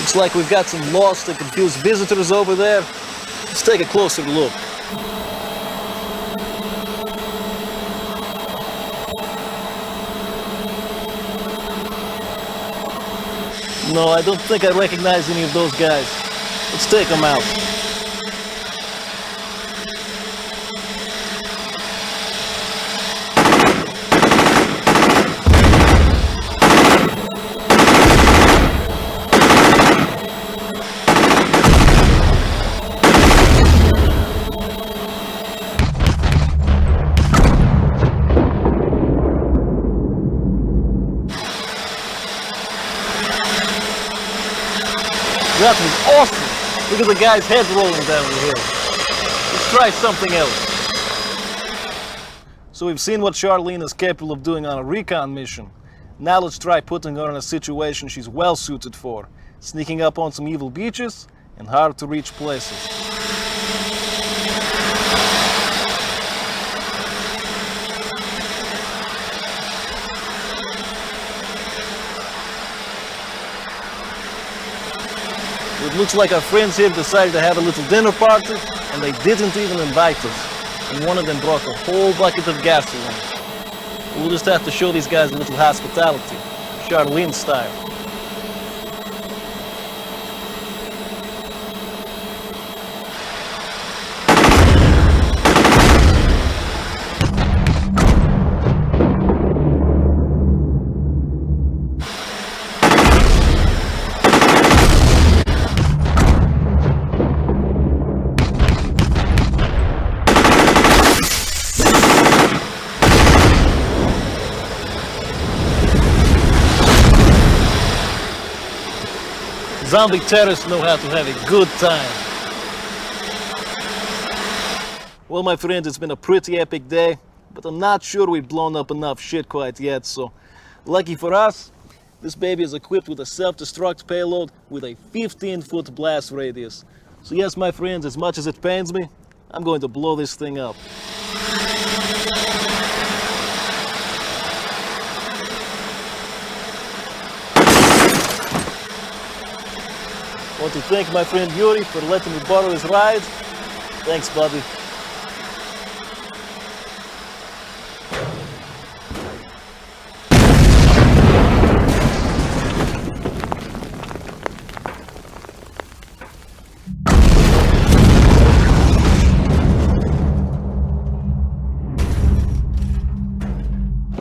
Looks like we've got some lost and confused visitors over there. Let's take a closer look. No, I don't think I recognize any of those guys. Let's take them out. That was awesome! Look at the guy's head rolling down the hill. Let's try something else. So we've seen what Charlene is capable of doing on a recon mission. Now let's try putting her in a situation she's well suited for. Sneaking up on some evil beaches and hard to reach places. It looks like our friends here decided to have a little dinner party, and they didn't even invite us. And one of them brought a whole bucket of gasoline. We'll just have to show these guys a little hospitality, Charlene style. Zombie terrorists know how to have a good time. Well, my friends, it's been a pretty epic day, but I'm not sure we've blown up enough shit quite yet, so lucky for us, this baby is equipped with a self-destruct payload with a 15-foot blast radius. So yes, my friends, as much as it pains me, I'm going to blow this thing up. I want to thank my friend Yuri for letting me borrow his ride. Thanks, buddy.